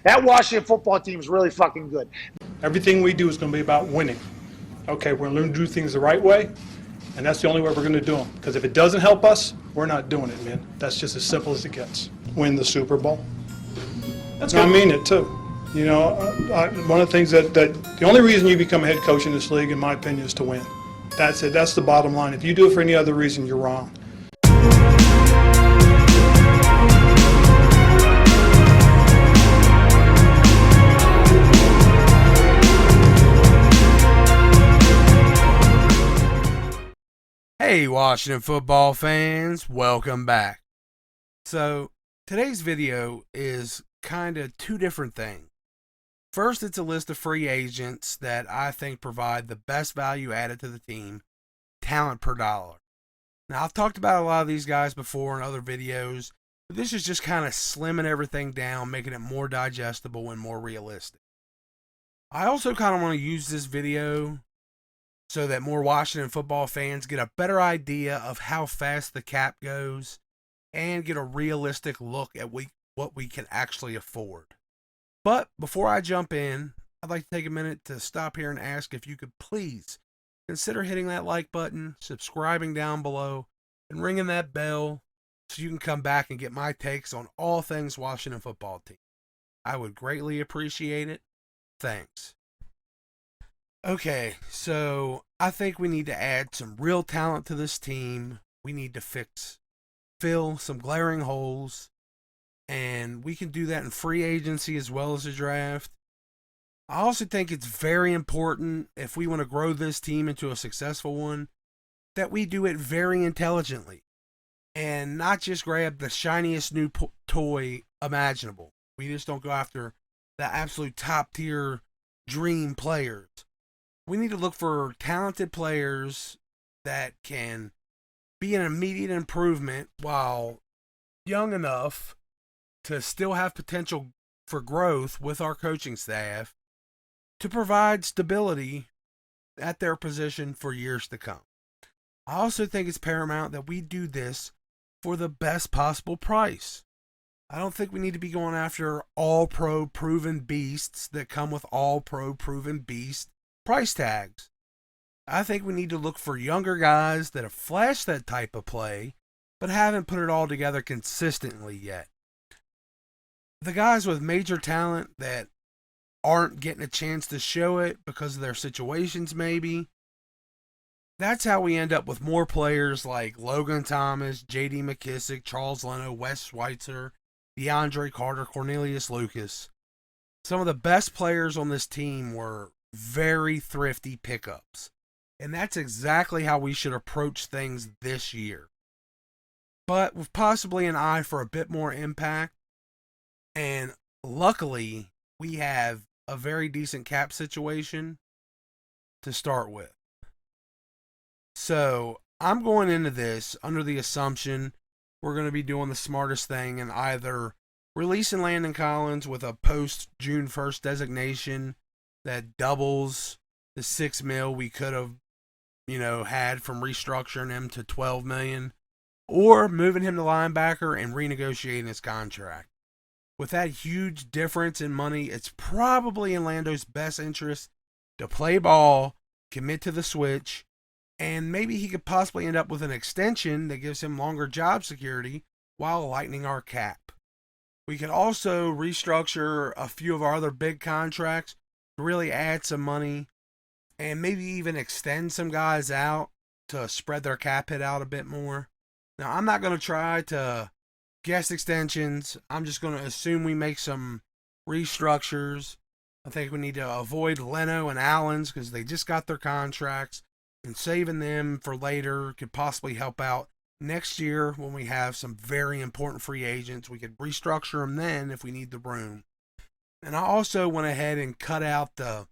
That Washington football team is really fucking good. Everything we do is going to be about winning. Okay, we're going to learn to do things the right way, and that's the only way we're going to do them. Because if it doesn't help us, we're not doing it, man. That's just as simple as it gets. Win the Super Bowl. That's I mean it, too. You know, one of the things that the only reason you become a head coach in this league, in my opinion, is to win. That's it. That's the bottom line. If you do it for any other reason, you're wrong. Hey Washington football fans, welcome back. So today's video is kind of two different things. First, it's a list of free agents that I think provide the best value added to the team, talent per dollar. Now I've talked about a lot of these guys before in other videos, but this is just kind of slimming everything down, making it more digestible and more realistic. I also kind of want to use this video so that more Washington football fans get a better idea of how fast the cap goes and get a realistic look at what we can actually afford. But before I jump in, I'd like to take a minute to stop here and ask if you could please consider hitting that like button, subscribing down below, and ringing that bell so you can come back and get my takes on all things Washington football team. I would greatly appreciate it. Thanks. Okay, so I think we need to add some real talent to this team. We need to fill some glaring holes, and we can do that in free agency as well as the draft. I also think it's very important, if we want to grow this team into a successful one, that we do it very intelligently and not just grab the shiniest new toy imaginable. We just don't go after the absolute top tier dream players. We need to look for talented players that can be an immediate improvement while young enough to still have potential for growth with our coaching staff to provide stability at their position for years to come. I also think it's paramount that we do this for the best possible price. I don't think we need to be going after all-pro proven beasts that come with all-pro proven beast price tags. I think we need to look for younger guys that have flashed that type of play, but haven't put it all together consistently yet. The guys with major talent that aren't getting a chance to show it because of their situations maybe, that's how we end up with more players like Logan Thomas, J.D. McKissick, Charles Leno, Wes Schweitzer, DeAndre Carter, Cornelius Lucas. Some of the best players on this team were very thrifty pickups. And that's exactly how we should approach things this year. But with possibly an eye for a bit more impact. And luckily, we have a very decent cap situation to start with. So I'm going into this under the assumption we're going to be doing the smartest thing and either releasing Landon Collins with a post June 1st designation that doubles the $6 million we could have, had from restructuring him to $12 million, or moving him to linebacker and renegotiating his contract. With that huge difference in money, it's probably in Lando's best interest to play ball, commit to the switch, and maybe he could possibly end up with an extension that gives him longer job security while lightening our cap. We could also restructure a few of our other big contracts, really add some money, and maybe even extend some guys out to spread their cap hit out a bit more. Now, I'm not going to try to guess extensions. I'm just going to assume we make some restructures. I think we need to avoid Leno and Allen's because they just got their contracts, and saving them for later could possibly help out next year when we have some very important free agents. We could restructure them then if we need the room. And I also went ahead and cut out the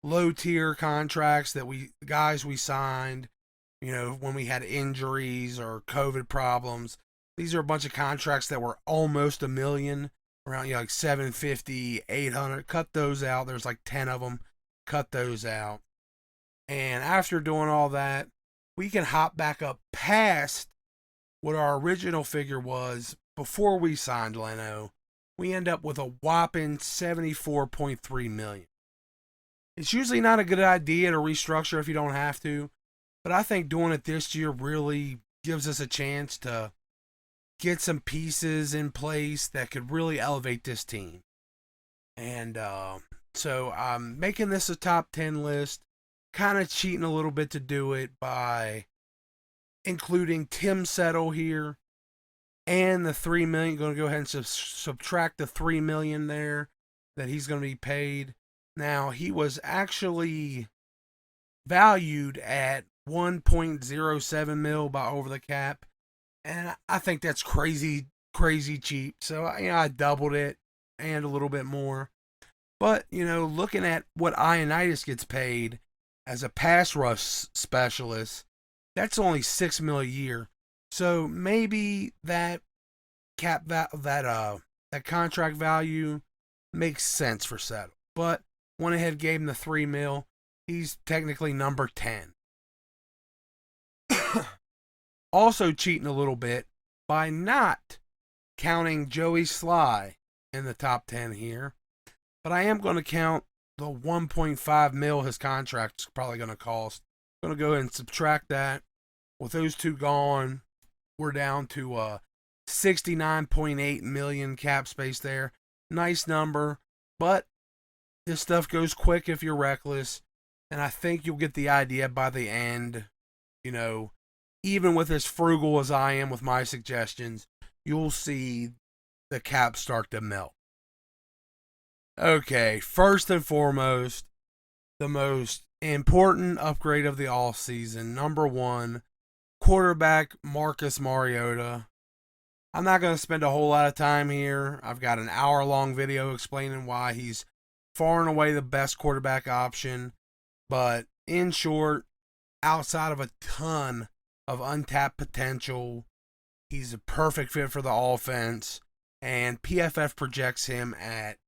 low tier contracts that guys we signed, when we had injuries or COVID problems. These are a bunch of contracts that were almost $1 million, around like 750, 800. Cut those out. There's like 10 of them. Cut those out. And after doing all that, we can hop back up past what our original figure was before we signed Leno we end up with a whopping $74.3 million. It's usually not a good idea to restructure if you don't have to, but I think doing it this year really gives us a chance to get some pieces in place that could really elevate this team. And so I'm making this a top 10 list, kind of cheating a little bit to do it by including Tim Settle here and the $3 million. Going to go ahead and subtract the $3 million there that he's going to be paid. Now, he was actually valued at 1.07 mil by over the cap, and I think that's crazy cheap. So, I doubled it and a little bit more. But, looking at what Ioannidis gets paid as a pass rush specialist, that's only $6 mil a year. So maybe that contract value makes sense for Settle. But went ahead, gave him the $3 mil. He's technically number 10. Also cheating a little bit by not counting Joey Sly in the top 10 here. But I am going to count the 1.5 mil his contract's probably going to cost. I'm going to go ahead and subtract that. With those two gone, we're down to 69.8 million cap space there. Nice number, but this stuff goes quick if you're reckless, and I think you'll get the idea by the end. Even with as frugal as I am with my suggestions, you'll see the cap start to melt. Okay, first and foremost, the most important upgrade of the offseason, number one, quarterback Marcus Mariota. I'm not going to spend a whole lot of time here. I've got an hour-long video explaining why he's far and away the best quarterback option. But in short, outside of a ton of untapped potential, he's a perfect fit for the offense. And PFF projects him at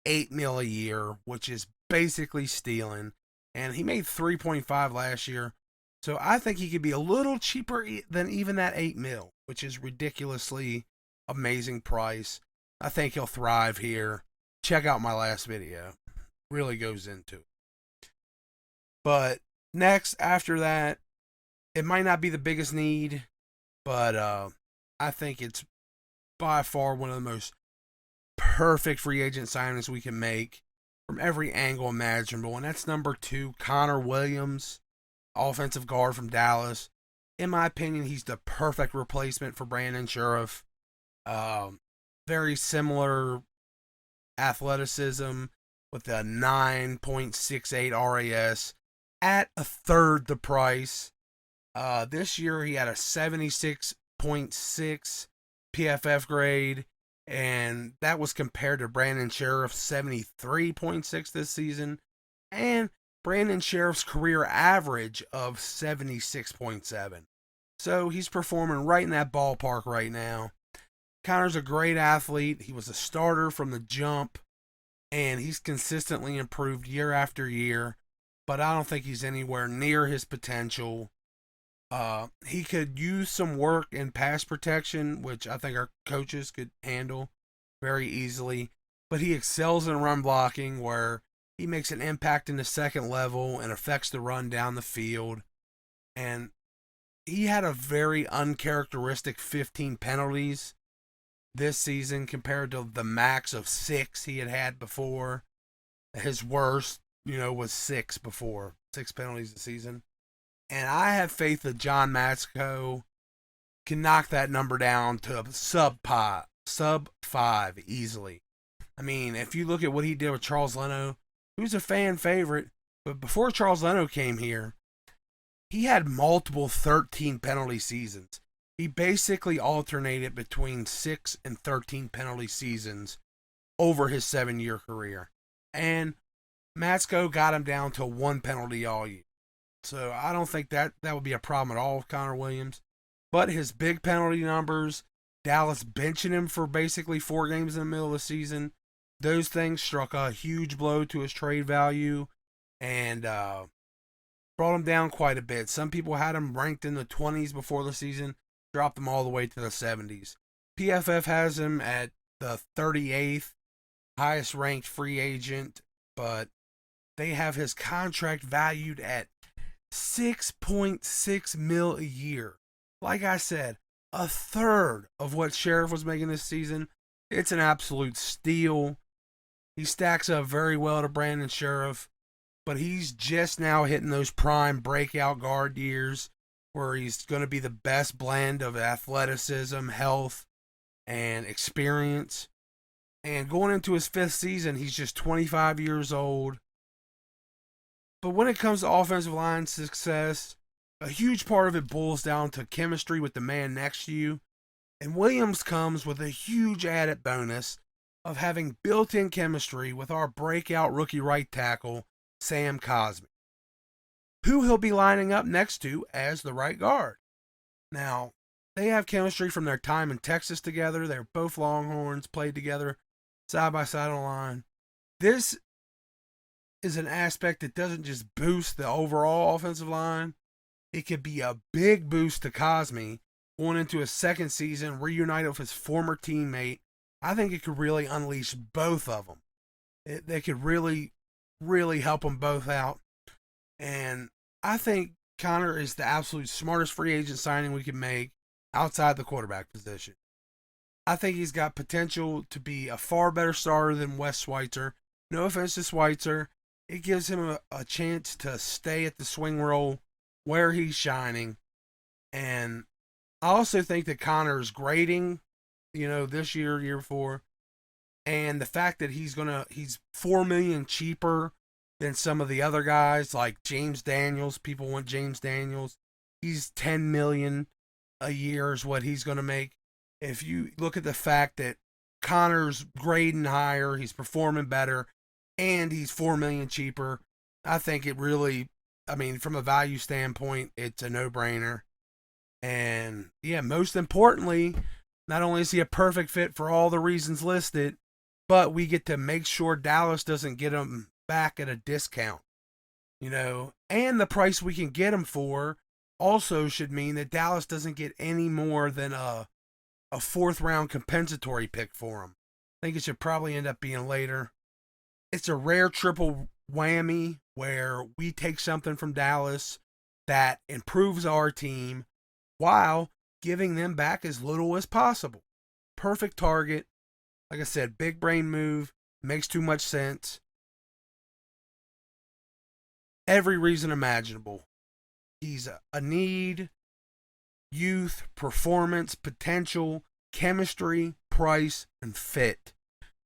$8 million a year, which is basically stealing. And he made 3.5 last year. So I think he could be a little cheaper than even that $8 million, which is ridiculously amazing price. I think he'll thrive here. Check out my last video. Really goes into it. But next, after that, it might not be the biggest need, but I think it's by far one of the most perfect free agent signings we can make from every angle imaginable. And that's number 2, Connor Williams, offensive guard from Dallas. In my opinion, he's the perfect replacement for Brandon Sheriff. Very similar athleticism with a 9.68 RAS at a third the price. This year he had a 76.6 PFF grade, and that was compared to Brandon Sheriff's 73.6 this season, and Brandon Sheriff's career average of 76.7. So he's performing right in that ballpark right now. Connor's a great athlete. He was a starter from the jump, and he's consistently improved year after year, but I don't think he's anywhere near his potential. He could use some work in pass protection, which I think our coaches could handle very easily, but he excels in run blocking, where he makes an impact in the second level and affects the run down the field. And he had a very uncharacteristic 15 penalties this season compared to the max of 6 he had before. His worst, was 6 before. 6 penalties a season. And I have faith that John Matsko can knock that number down to sub 5 easily. I mean, if you look at what he did with Charles Leno, he was a fan favorite, but before Charles Leno came here, he had multiple 13 penalty seasons. He basically alternated between 6 and 13 penalty seasons over his 7-year career. And Matsko got him down to 1 penalty all year. So I don't think that would be a problem at all with Connor Williams. But his big penalty numbers, Dallas benching him for basically 4 games in the middle of the season, those things struck a huge blow to his trade value and brought him down quite a bit. Some people had him ranked in the 20s before the season, dropped him all the way to the 70s. PFF has him at the 38th highest ranked free agent, but they have his contract valued at $6.6 million a year. Like I said, a third of what Sheriff was making this season. It's an absolute steal. He stacks up very well to Brandon Sheriff, but he's just now hitting those prime breakout guard years where he's going to be the best blend of athleticism, health, and experience. And going into his 5th season, he's just 25 years old. But when it comes to offensive line success, a huge part of it boils down to chemistry with the man next to you. And Williams comes with a huge added bonus of having built-in chemistry with our breakout rookie right tackle, Sam Cosmi, who he'll be lining up next to as the right guard. Now, they have chemistry from their time in Texas together. They're both Longhorns, played together side by side on the line. This is an aspect that doesn't just boost the overall offensive line. It could be a big boost to Cosmi going into his 2nd season, reunited with his former teammate. I think it could really unleash both of them. They could really, really help them both out. And I think Connor is the absolute smartest free agent signing we can make outside the quarterback position. I think he's got potential to be a far better starter than Wes Schweitzer. No offense to Schweitzer. It gives him a chance to stay at the swing role where he's shining. And I also think that Connor's grading, this year before, and the fact that he's $4 million cheaper than some of the other guys like James Daniels. People want James Daniels. He's $10 million a year is what he's going to make. If you look at the fact that Connor's grading higher, he's performing better, and he's $4 million cheaper, I think it really, from a value standpoint, it's a no-brainer. And yeah, most importantly, not only is he a perfect fit for all the reasons listed, but we get to make sure Dallas doesn't get him back at a discount, and the price we can get him for also should mean that Dallas doesn't get any more than a 4th round compensatory pick for him. I think it should probably end up being later. It's a rare triple whammy where we take something from Dallas that improves our team while giving them back as little as possible. Perfect target. Like I said, big brain move. Makes too much sense. Every reason imaginable. He's a need, youth, performance, potential, chemistry, price, and fit.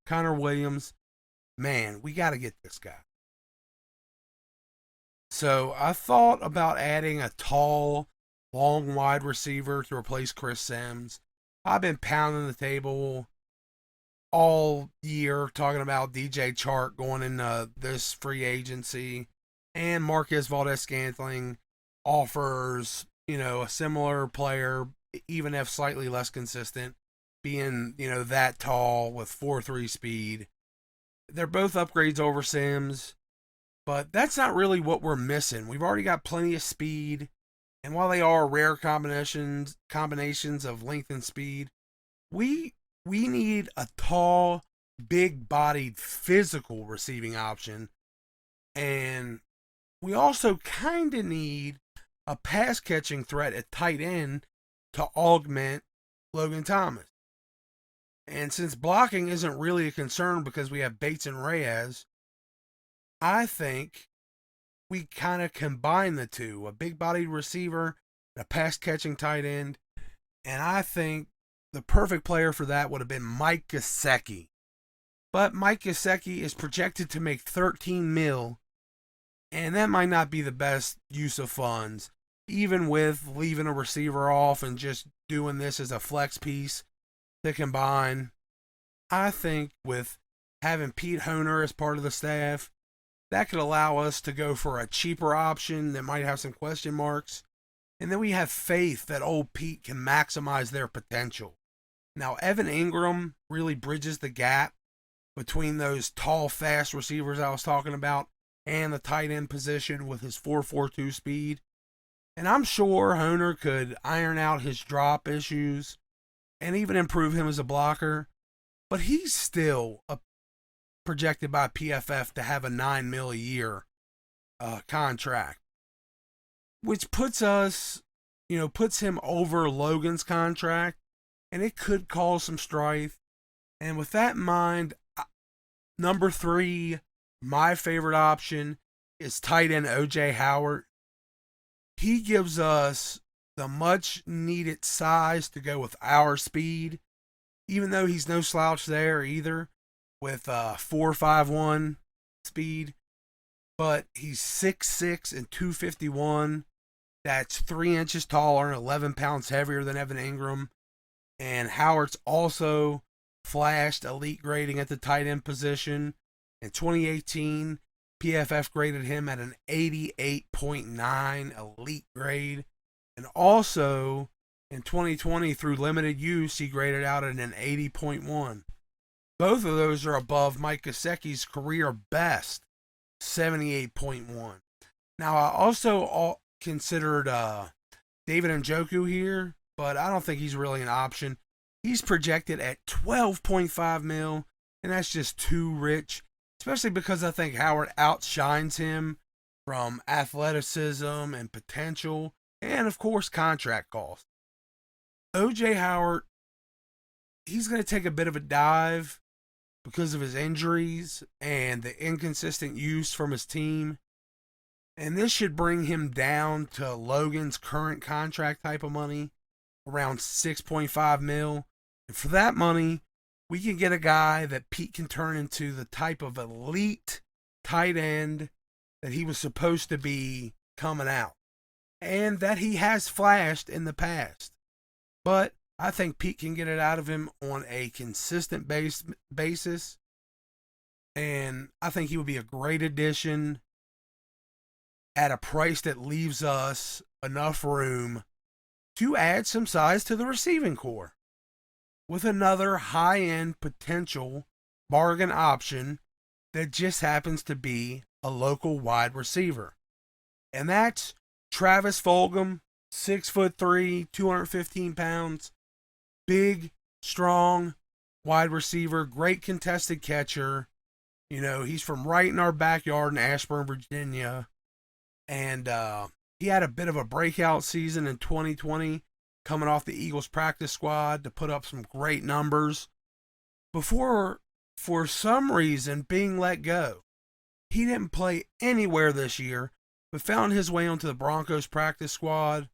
Connor Williams, man, we got to get this guy. So I thought about adding a tall, long wide receiver to replace Chris Sims. I've been pounding the table all year talking about DJ Chark going into this free agency, and Marcus Valdes-Scantling offers, a similar player, even if slightly less consistent, being, that tall with 4.3 speed. They're both upgrades over Sims, but that's not really what we're missing. We've already got plenty of speed, and while they are rare combinations of length and speed, we need a tall, big-bodied, physical receiving option, and we also kind of need a pass-catching threat at tight end to augment Logan Thomas. And since blocking isn't really a concern because we have Bates and Reyes, I think we kind of combine the two, a big-bodied receiver, a pass-catching tight end, and I think the perfect player for that would have been Mike Gesicki. But Mike Gesicki is projected to make $13 million, and that might not be the best use of funds, even with leaving a receiver off and just doing this as a flex piece to combine. I think with having Pete Honer as part of the staff, that could allow us to go for a cheaper option that might have some question marks. And then we have faith that old Pete can maximize their potential. Now, Evan Ingram really bridges the gap between those tall, fast receivers I was talking about and the tight end position with his 4.42 speed. And I'm sure Honer could iron out his drop issues and even improve him as a blocker. but he's still projected by PFF to have a $9 million a year contract, which puts us, puts him over Logan's contract, and it could cause some strife. And with that in mind, number 3, my favorite option is tight end O.J. Howard. He gives us the much needed size to go with our speed, even though he's no slouch there either with 4.51 speed. But he's 6'6" and 251. That's 3 inches taller and 11 pounds heavier than Evan Ingram. And Howard's also flashed elite grading at the tight end position. In 2018, PFF graded him at an 88.9 elite grade. And also, in 2020, through limited use, he graded out at an 80.1. Both of those are above Mike Gesicki's career best, 78.1. Now, I also considered David Njoku here, but I don't think he's really an option. He's projected at 12.5 mil, and that's just too rich, especially because I think Howard outshines him from athleticism and potential, and of course, contract cost. O.J. Howard, he's going to take a bit of a dive because of his injuries and the inconsistent use from his team. And this should bring him down to Logan's current contract type of money, around 6.5 mil. And for that money, we can get a guy that Pete can turn into the type of elite tight end that he was supposed to be coming out, and that he has flashed in the past. But I think Pete can get it out of him on a consistent basis, and I think he would be a great addition at a price that leaves us enough room to add some size to the receiving core with another high-end potential bargain option that just happens to be a local wide receiver. And that's Travis Fulgham, 6'3", 215 pounds, big, strong wide receiver, great contested catcher. He's from right in our backyard in Ashburn, Virginia. And he had a bit of a breakout season in 2020, coming off the Eagles practice squad to put up some great numbers before, for some reason, being let go. He didn't play anywhere this year, but found his way onto the Broncos practice squad.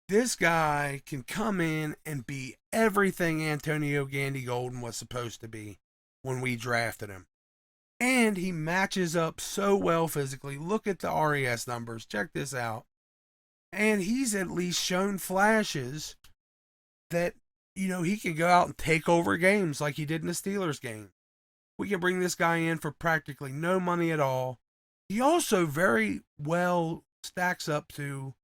This guy can come in and be everything Antonio Gandy Golden was supposed to be when we drafted him. And he matches up so well physically. Look at the RAS numbers. Check this out. And he's at least shown flashes that, he can go out and take over games like he did in the Steelers game. We can bring this guy in for practically no money at all. He also very well stacks up to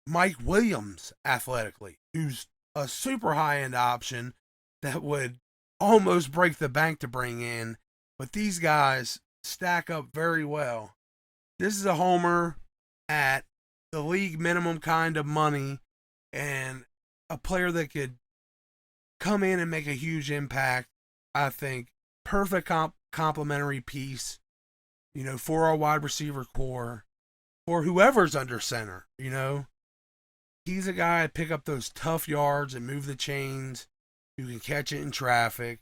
Mike Williams athletically, who's a super high-end option that would almost break the bank to bring in. But these guys stack up very well. This is a homer at the league minimum kind of money, and a player that could come in and make a huge impact. I think perfect complementary piece, for our wide receiver core, for whoever's under center. He's a guy to pick up those tough yards and move the chains, who can catch it in traffic.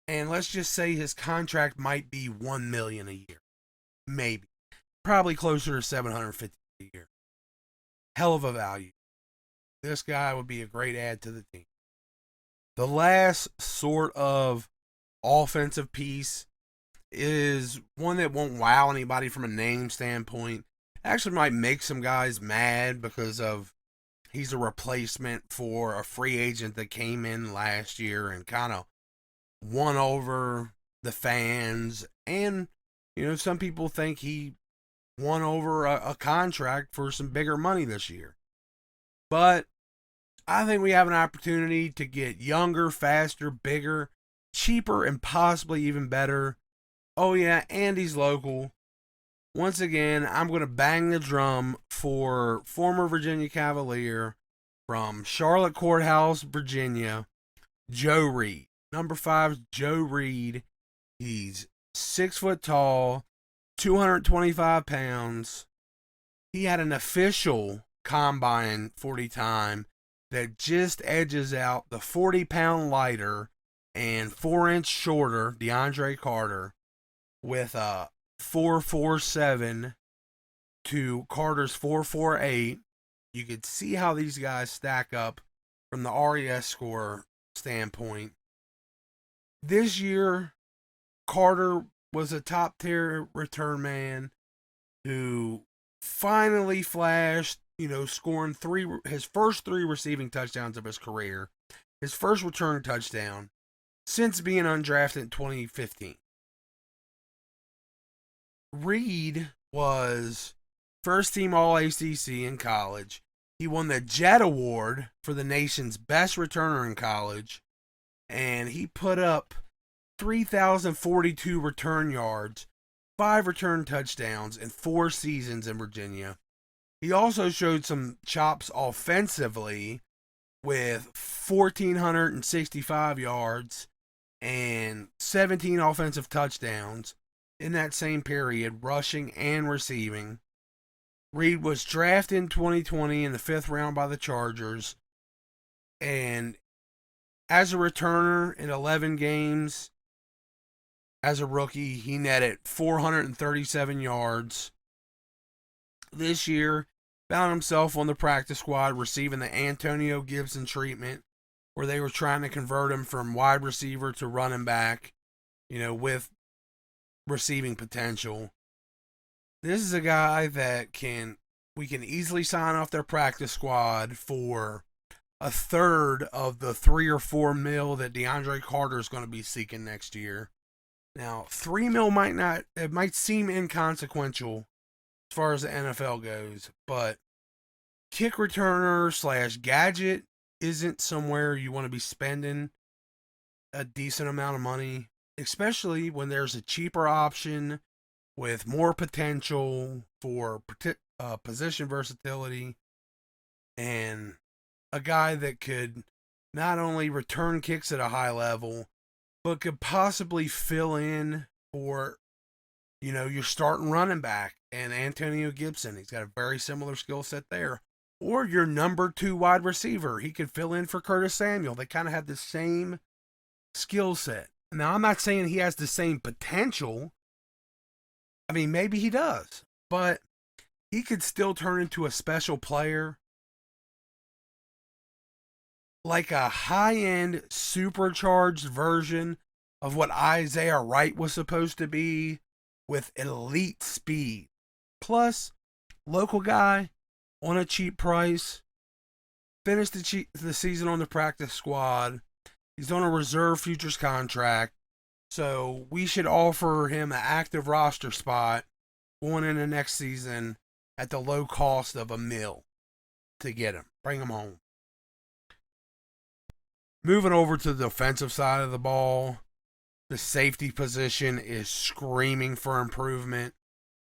And let's just say his contract might be $1 million a year. Maybe. Probably closer to $750 a year. Hell of a value. This guy would be a great add to the team. The last sort of offensive piece is one that won't wow anybody from a name standpoint. Actually might make some guys mad because of he's a replacement for a free agent that came in last year and kind of won over the fans. And, some people think he won over a contract for some bigger money this year. But I think we have an opportunity to get younger, faster, bigger, cheaper, and possibly even better. Oh yeah, and he's local. Once again, I'm going to bang the drum for former Virginia Cavalier from Charlotte Courthouse, Virginia, Joe Reid. Number 5, Joe Reid. He's 6 foot tall, 225 pounds. He had an official combine 40 time that just edges out the 40-pound lighter and 4-inch shorter DeAndre Carter with a 4.47 to Carter's 4.48. You could see how these guys stack up from the RES score standpoint. This year, Carter was a top-tier return man who finally flashed, scoring his first 3 receiving touchdowns of his career, his first return touchdown since being undrafted in 2015. Reid was first team All-ACC in college. He won the Jet Award for the nation's best returner in college, and he put up 3,042 return yards, 5 return touchdowns in 4 seasons in Virginia. He also showed some chops offensively with 1,465 yards and 17 offensive touchdowns in that same period, rushing and receiving. Reid was drafted in 2020 in the 5th round by the Chargers, and as a returner in 11 games as a rookie, he netted 437 yards. This year, found himself on the practice squad receiving the Antonio Gibson treatment, where they were trying to convert him from wide receiver to running back, with receiving potential. This is a guy that we can easily sign off their practice squad for a third of the $3 or $4 mil that DeAndre Carter is going to be seeking next year. Now, $3 mil might seem inconsequential as far as the NFL goes, but kick returner / gadget isn't somewhere you want to be spending a decent amount of money, especially when there's a cheaper option with more potential for position versatility and a guy that could not only return kicks at a high level, but could possibly fill in for, your starting running back and Antonio Gibson. He's got a very similar skill set there. Or your number 2 wide receiver. He could fill in for Curtis Samuel. They kind of have the same skill set. Now, I'm not saying he has the same potential. I mean, maybe he does. But he could still turn into a special player, like a high-end supercharged version of what Isaiah Wright was supposed to be, with elite speed. Plus, local guy on a cheap price, finished the season on the practice squad. He's on a reserve futures contract, so we should offer him an active roster spot going into next season at the low cost of $1 million to get him, bring him home. Moving over to the defensive side of the ball, the safety position is screaming for improvement.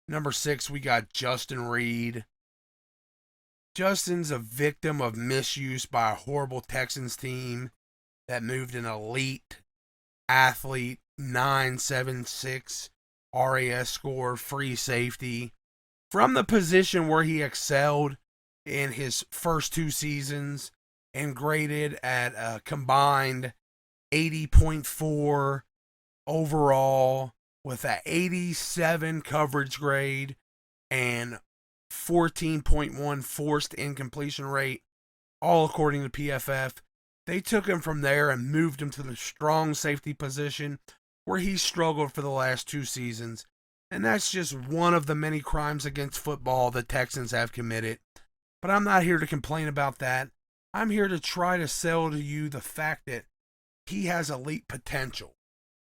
Number 6, we got Justin Reid. Justin's a victim of misuse by a horrible Texans team that moved an elite athlete, 9.76 RAS score, free safety, from the position where he excelled in his first 2 seasons and graded at a combined 80.4 overall with an 87 coverage grade and 14.1 forced incompletion rate, all according to PFF. They took him from there and moved him to the strong safety position where he struggled for the last 2 seasons. And that's just one of the many crimes against football the Texans have committed. But I'm not here to complain about that. I'm here to try to sell to you the fact that he has elite potential.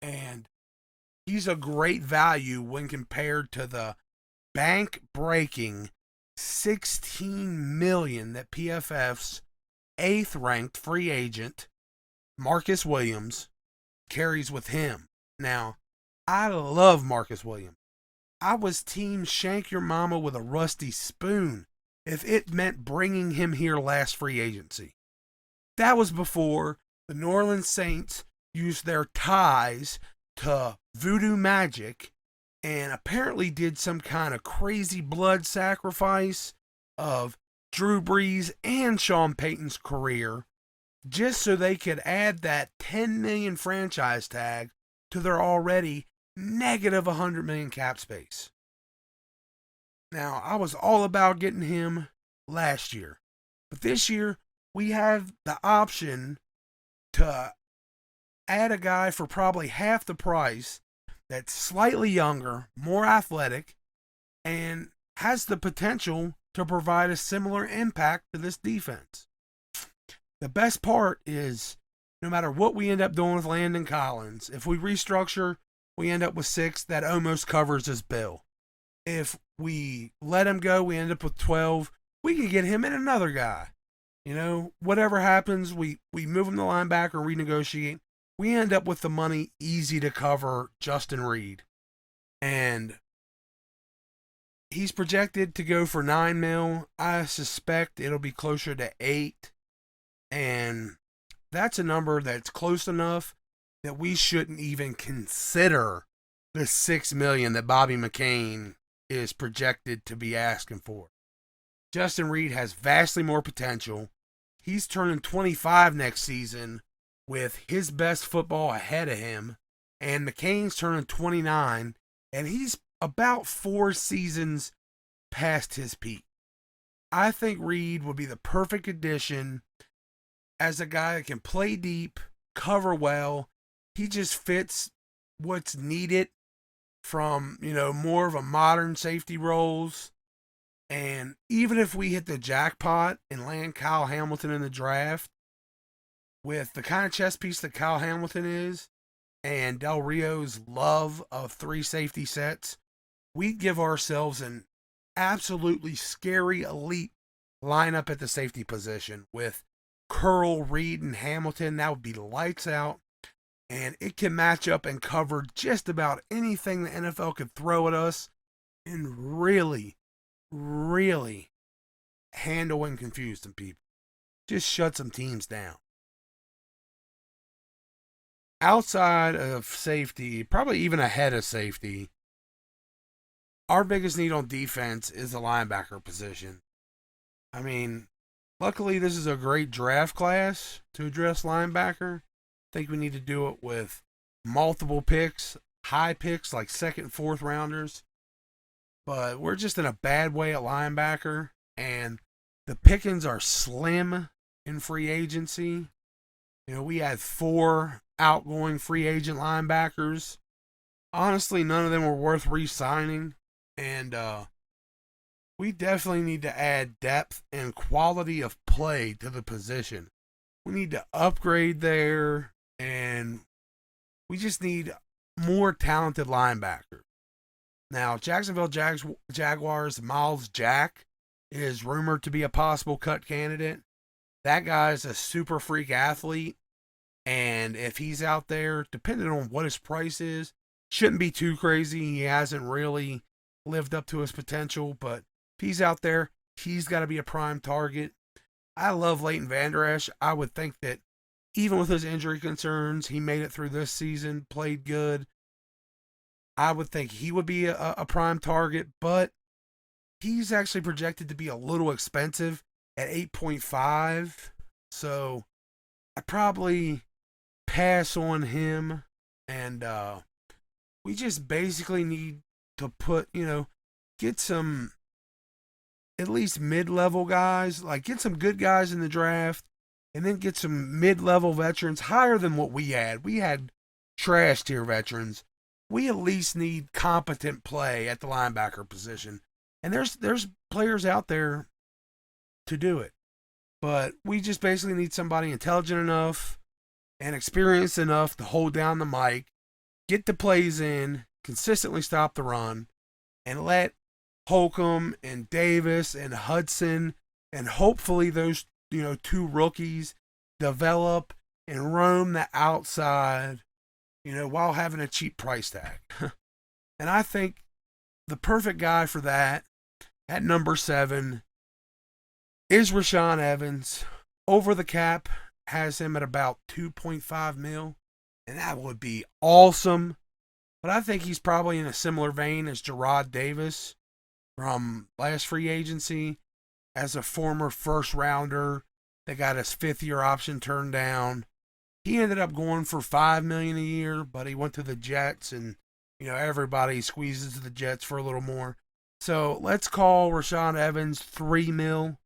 And he's a great value when compared to the bank-breaking $16 million that PFF's 8th ranked free agent, Marcus Williams, carries with him. Now, I love Marcus Williams. I was team shank your mama with a rusty spoon if it meant bringing him here last free agency. That was before the New Orleans Saints used their ties to voodoo magic and apparently did some kind of crazy blood sacrifice of Drew Brees and Sean Payton's career just so they could add that $10 million franchise tag to their already negative $100 million cap space. Now, I was all about getting him last year, but this year we have the option to add a guy for probably half the price that's slightly younger, more athletic, and has the potential to provide a similar impact to this defense. The best part is, no matter what we end up doing with Landon Collins, if we restructure, we end up with 6, that almost covers his bill. If we let him go, we end up with 12. We can get him and another guy. You know, whatever happens, we move him to linebacker, renegotiate. We end up with the money easy to cover Justin Reid. And he's projected to go for $9 million. I suspect it'll be closer to 8. And that's a number that's close enough that we shouldn't even consider the $6 million that Bobby McCain is projected to be asking for. Justin Reid has vastly more potential. He's turning 25 next season with his best football ahead of him. And McCain's turning 29, and he's about 4 seasons past his peak. I think Reid would be the perfect addition as a guy that can play deep, cover well. He just fits what's needed from, more of a modern safety roles. And even if we hit the jackpot and land Kyle Hamilton in the draft, with the kind of chess piece that Kyle Hamilton is, and Del Rio's love of 3 safety sets, we'd give ourselves an absolutely scary elite lineup at the safety position with Curl, Reid, and Hamilton. That would be lights out, and it can match up and cover just about anything the NFL could throw at us and really handle and confuse some people. Just shut some teams down. Outside of safety, probably even ahead of safety, our biggest need on defense is the linebacker position. I mean, luckily this is a great draft class to address linebacker. I think we need to do it with multiple picks, high picks like 2nd and 4th rounders. But we're just in a bad way at linebacker, and the pickings are slim in free agency. We had 4 outgoing free agent linebackers. Honestly, none of them were worth re-signing, and we definitely need to add depth and quality of play to the position. We need to upgrade there, and we just need more talented linebackers. Now, Jacksonville Jaguars' Miles Jack is rumored to be a possible cut candidate. That guy's a super freak athlete, and if he's out there, depending on what his price is, shouldn't be too crazy. He hasn't really lived up to his potential, but if he's out there, he's got to be a prime target. I love Leighton Vander Esch. I would think that even with his injury concerns, he made it through this season, played good. I would think he would be a prime target, but he's actually projected to be a little expensive at 8.5. So I probably pass on him. And we just basically need to get some at least mid-level guys, like get some good guys in the draft, and then get some mid-level veterans higher than what we had. We had trash tier veterans. We at least need competent play at the linebacker position. And there's players out there to do it. But we just basically need somebody intelligent enough and experienced enough to hold down the mic, get the plays in, consistently stop the run, and let Holcomb and Davis and Hudson and hopefully those 2 rookies develop and roam the outside, while having a cheap price tag. And I think the perfect guy for that at number 7 is Rashaan Evans. Over the cap has him at about 2.5 mil, and that would be awesome. But I think he's probably in a similar vein as Jarrad Davis from last free agency, as a former first rounder that got his 5th-year option turned down. He ended up going for $5 million a year, but he went to the Jets, and everybody squeezes the Jets for a little more. So let's call Rashaan Evans $3 million.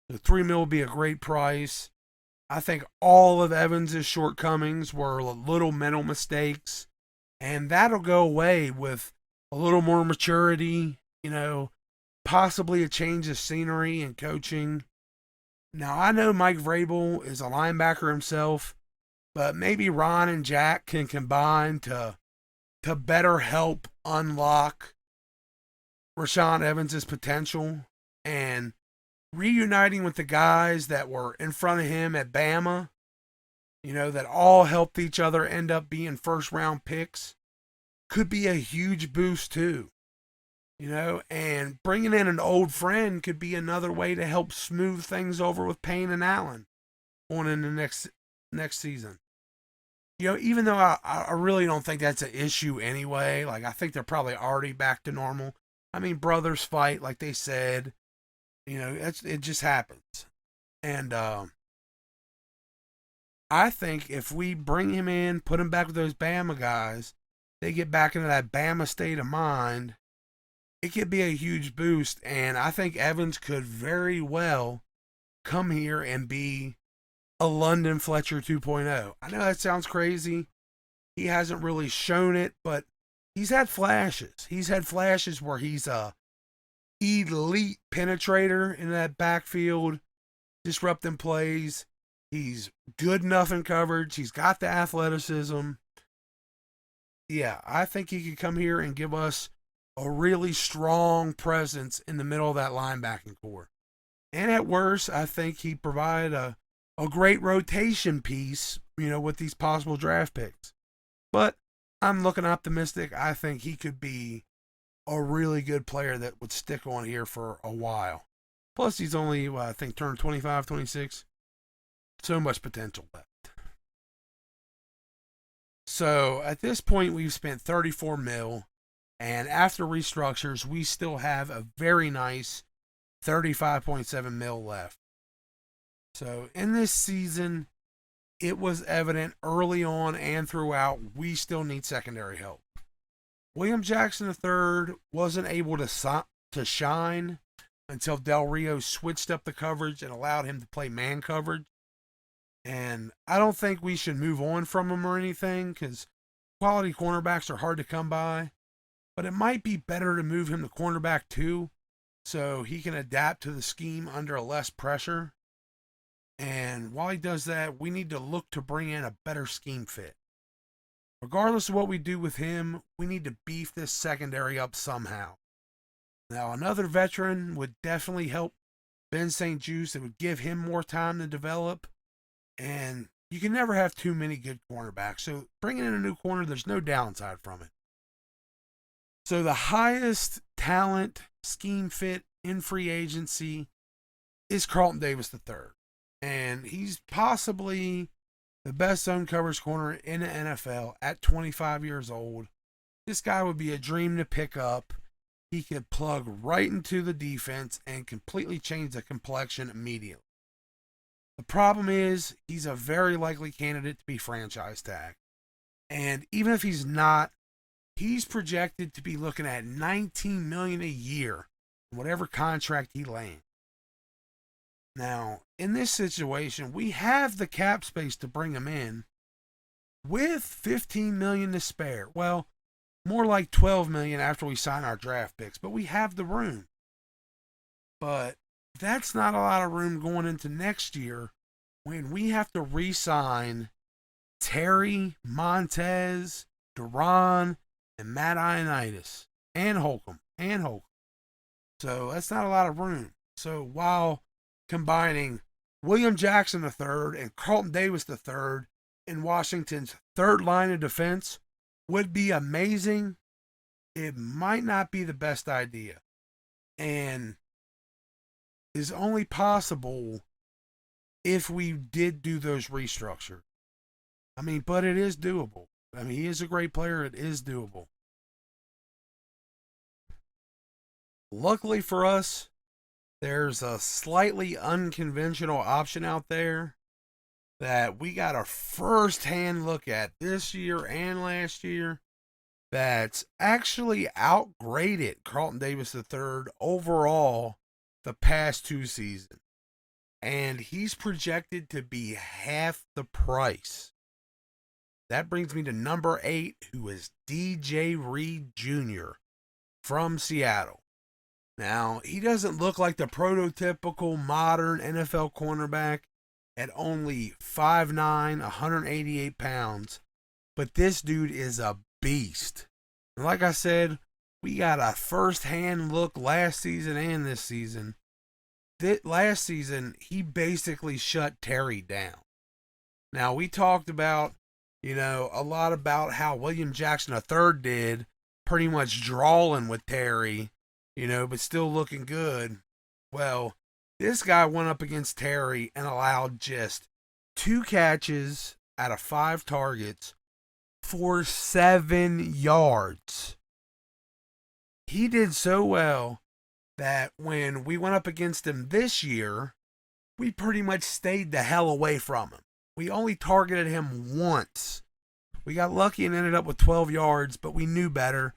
The $3 million would be a great price. I think all of Evans' shortcomings were little mental mistakes, and that'll go away with a little more maturity, possibly a change of scenery and coaching. Now, I know Mike Vrabel is a linebacker himself, but maybe Ron and Jack can combine to better help unlock Rashaan Evans' potential, and reuniting with the guys that were in front of him at Bama, that all helped each other end up being first-round picks, could be a huge boost too. And bringing in an old friend could be another way to help smooth things over with Payne and Allen on in the next season. Even though I really don't think that's an issue anyway. Like, I think they're probably already back to normal. I mean, brothers fight, like they said. It just happens. And I think if we bring him in, put him back with those Bama guys, they get back into that Bama state of mind, it could be a huge boost. And I think Evans could very well come here and be a London Fletcher 2.0. I know that sounds crazy. He hasn't really shown it, but he's had flashes. He's had flashes where he's a elite penetrator in that backfield, disrupting plays. He's good enough in coverage. He's got the athleticism. Yeah, I think he could come here and give us a really strong presence in the middle of that linebacking core. And at worst, I think he provide a great rotation piece, with these possible draft picks. But I'm looking optimistic. I think he could be a really good player that would stick on here for a while. Plus, he's only, I think, turned 25, 26. So much potential left. So, at this point, we've spent $34 million. And after restructures, we still have a very nice $35.7 million left. So, in this season, it was evident early on and throughout, we still need secondary help. William Jackson III wasn't able to shine until Del Rio switched up the coverage and allowed him to play man coverage. And I don't think we should move on from him or anything, because quality cornerbacks are hard to come by. But it might be better to move him to cornerback too, so he can adapt to the scheme under less pressure. And while he does that, we need to look to bring in a better scheme fit. Regardless of what we do with him, we need to beef this secondary up somehow. Now, another veteran would definitely help Ben St. Juste. It would give him more time to develop. And you can never have too many good cornerbacks. So bringing in a new corner, there's no downside from it. So the highest talent scheme fit in free agency is Carlton Davis III. And he's possibly the best zone coverage corner in the NFL at 25 years old. This guy would be a dream to pick up. He could plug right into the defense and completely change the complexion immediately. The problem is he's a very likely candidate to be franchise tag. And even if he's not, he's projected to be looking at $19 million a year in whatever contract he lands. Now, in this situation, we have the cap space to bring him in with $15 million to spare. Well, more like $12 million after we sign our draft picks, but we have the room. But that's not a lot of room going into next year when we have to re-sign Terry, Montez, Duran, and Matt Ioannidis, and Holcomb. So that's not a lot of room. So while combining William Jackson III and Carlton Davis III in Washington's third line of defense would be amazing, it might not be the best idea. And is only possible if we did do those restructures. I mean, but it is doable. I mean, he is a great player. It is doable. Luckily for us, there's a slightly unconventional option out there that we got a first-hand look at this year and last year that's actually outgraded Carlton Davis III overall the past 2 seasons. And he's projected to be half the price. That brings me to number 8, who is DJ Reid Jr. from Seattle. Now, he doesn't look like the prototypical modern NFL cornerback at only 5'9", 188 pounds. But this dude is a beast. And like I said, we got a first-hand look last season and this season. Last season, he basically shut Terry down. Now, we talked about, a lot about how William Jackson III did, pretty much drawing with Terry, but still looking good. Well, this guy went up against Terry and allowed just 2 catches out of 5 targets for 7 yards. He did so well that when we went up against him this year, we pretty much stayed the hell away from him. We only targeted him once. We got lucky and ended up with 12 yards, but we knew better.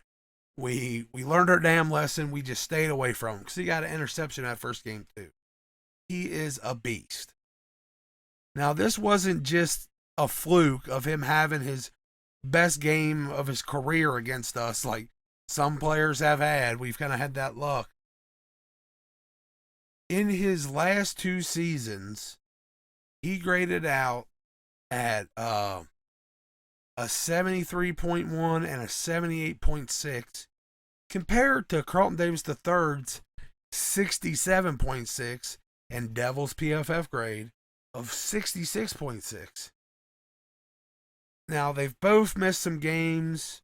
We learned our damn lesson. We just stayed away from him because he got an interception that first game too. He is a beast. Now, this wasn't just a fluke of him having his best game of his career against us like some players have had. We've kind of had that luck. In his last 2 seasons, he graded out at a 73.1 and a 78.6 compared to Carlton Davis III's 67.6 and Devils PFF grade of 66.6. Now, they've both missed some games.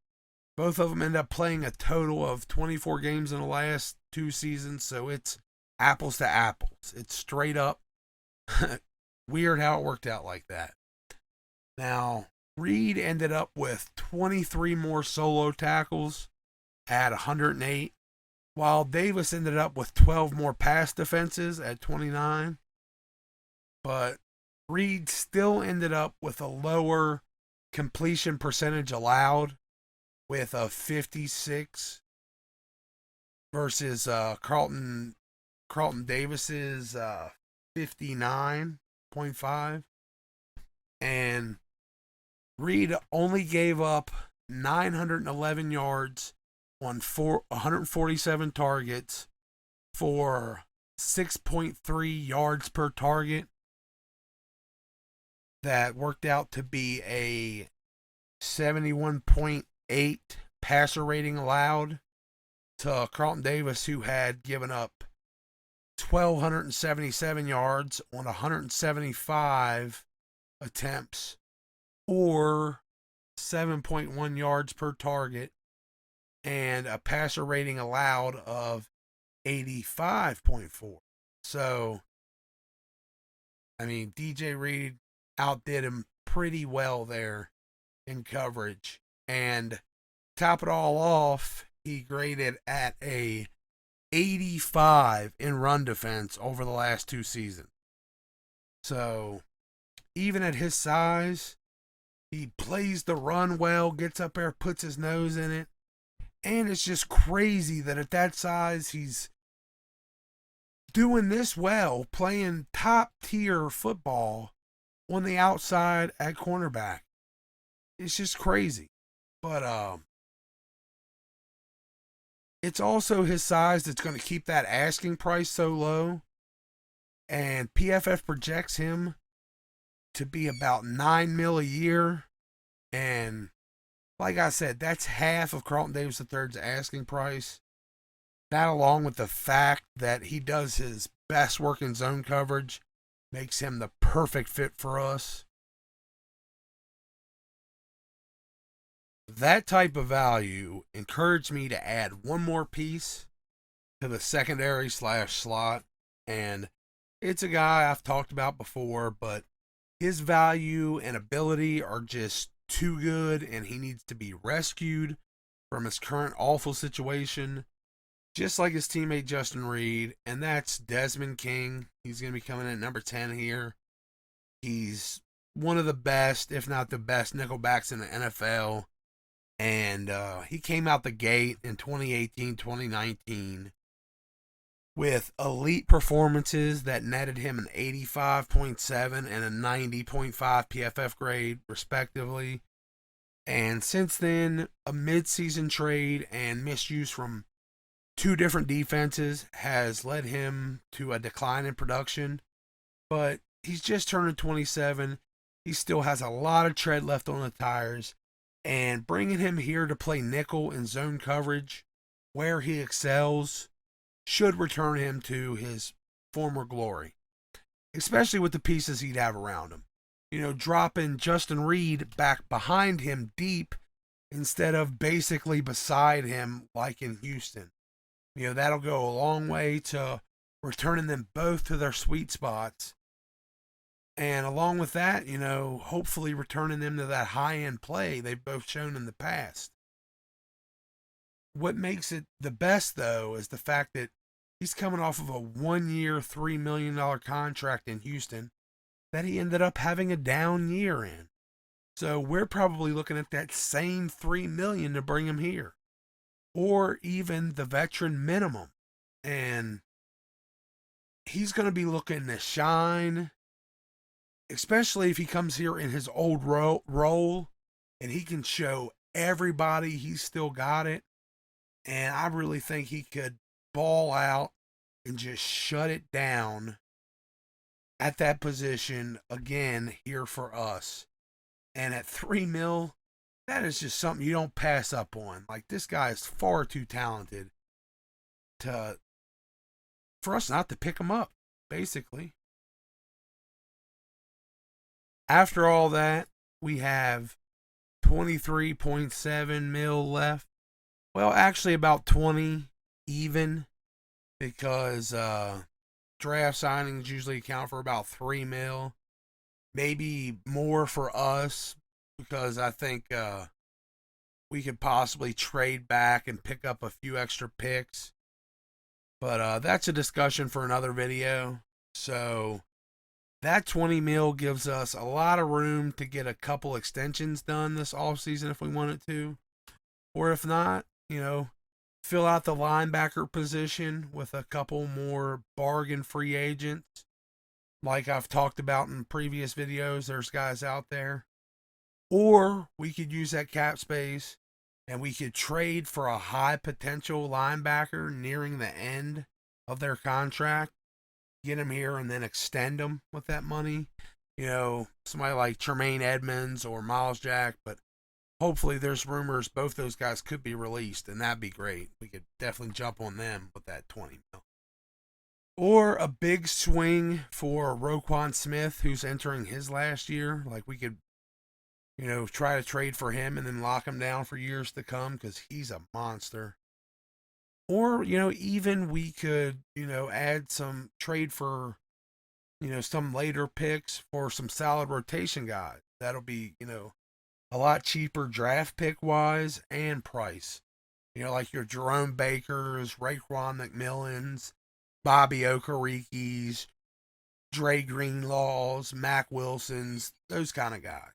Both of them end up playing a total of 24 games in the last 2 seasons, so it's apples to apples. It's straight up weird how it worked out like that. Now, Reid ended up with 23 more solo tackles at 108, while Davis ended up with 12 more pass defenses at 29. But Reid still ended up with a lower completion percentage allowed with a 56 versus Carlton Davis's 59.5. And Reid only gave up 911 yards on 147 targets for 6.3 yards per target. That worked out to be a 71.8 passer rating allowed to Carlton Davis, who had given up 1,277 yards on 175 attempts, or 7.1 yards per target, and a passer rating allowed of 85.4. So, I mean, DJ Reid outdid him pretty well there in coverage. And top it all off, he graded at a 85 in run defense over the last 2 seasons. So, even at his size, he plays the run well, gets up there, puts his nose in it. And it's just crazy that at that size, he's doing this well, playing top tier football on the outside at cornerback. It's just crazy. But it's also his size that's going to keep that asking price so low. And PFF projects him to be about $9 million a year. And like I said, that's half of Carlton Davis III's asking price. That, along with the fact that he does his best work in zone coverage, makes him the perfect fit for us. That type of value encouraged me to add one more piece to the secondary / slot, and It's a guy I've talked about before, but his value and ability are just too good, and he needs to be rescued from his current awful situation, just like his teammate Justin Reid, and that's Desmond King. He's going to be coming in at number 10 here. He's one of the best, if not the best, nickelbacks in the NFL. And he came out the gate in 2018, 2019 with elite performances that netted him an 85.7 and a 90.5 PFF grade, respectively. And since then, a midseason trade and misuse from two different defenses has led him to a decline in production. But he's just turned 27. He still has a lot of tread left on the tires. And bringing him here to play nickel and zone coverage, where he excels, should return him to his former glory, especially with the pieces he'd have around him. You know, dropping Justin Reid back behind him deep instead of basically beside him like in Houston. You know, that'll go a long way to returning them both to their sweet spots. And along with that, you know, hopefully returning them to that high-end play they've both shown in the past. What makes it the best, though, is the fact that he's coming off of a 1-year, $3 million contract in Houston that he ended up having a down year in. So we're probably looking at that same $3 million to bring him here, or even the veteran minimum. And he's going to be looking to shine, especially if he comes here in his old role and he can show everybody he's still got it. And I really think he could ball out and just shut it down at that position again here for us. And at $3 million, that is just something you don't pass up on. Like, this guy is far too talented for us not to pick him up, basically. After all that, we have $23.7 million left. Well, actually about 20 even, because draft signings usually account for about $3 million. Maybe more for us, because I think we could possibly trade back and pick up a few extra picks. But that's a discussion for another video. So that 20 mil gives us a lot of room to get a couple extensions done this offseason if we wanted to. Or if not, you know, fill out the linebacker position with a couple more bargain free agents. Like I've talked about in previous videos, there's guys out there. Or we could use that cap space and we could trade for a high potential linebacker nearing the end of their contract. Get him here and then extend him with that money. You know, somebody like Tremaine Edmonds or Miles Jack. But hopefully there's rumors both those guys could be released, and that'd be great. We could definitely jump on them with that 20 mil. Or a big swing for Roquan Smith, who's entering his last year. Like, we could, you know, try to trade for him and then lock him down for years to come, because he's a monster. Or, you know, even we could, you know, add some trade for, you know, some later picks for some solid rotation guys. That'll be, you know, a lot cheaper draft pick wise and price. You know, like your Jerome Bakers, Raekwon McMillans, Bobby Okereke's, Dre Greenlaws, Mac Wilsons, those kind of guys.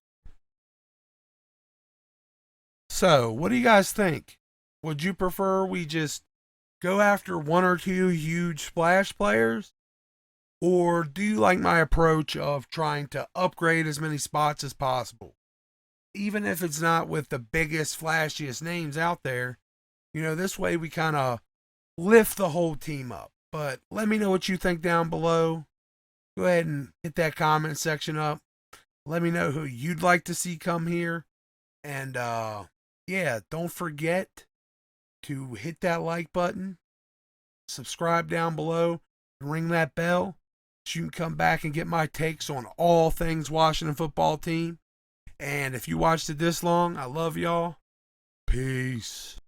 So, what do you guys think? Would you prefer we just go after one or two huge splash players? Or do you like my approach of trying to upgrade as many spots as possible? Even if it's not with the biggest, flashiest names out there, you know, this way we kind of lift the whole team up. But let me know what you think down below. Go ahead and hit that comment section up. Let me know who you'd like to see come here. And yeah, don't forget to hit that like button, subscribe down below, and ring that bell so you can come back and get my takes on all things Washington football team. And if you watched it this long, I love y'all. Peace.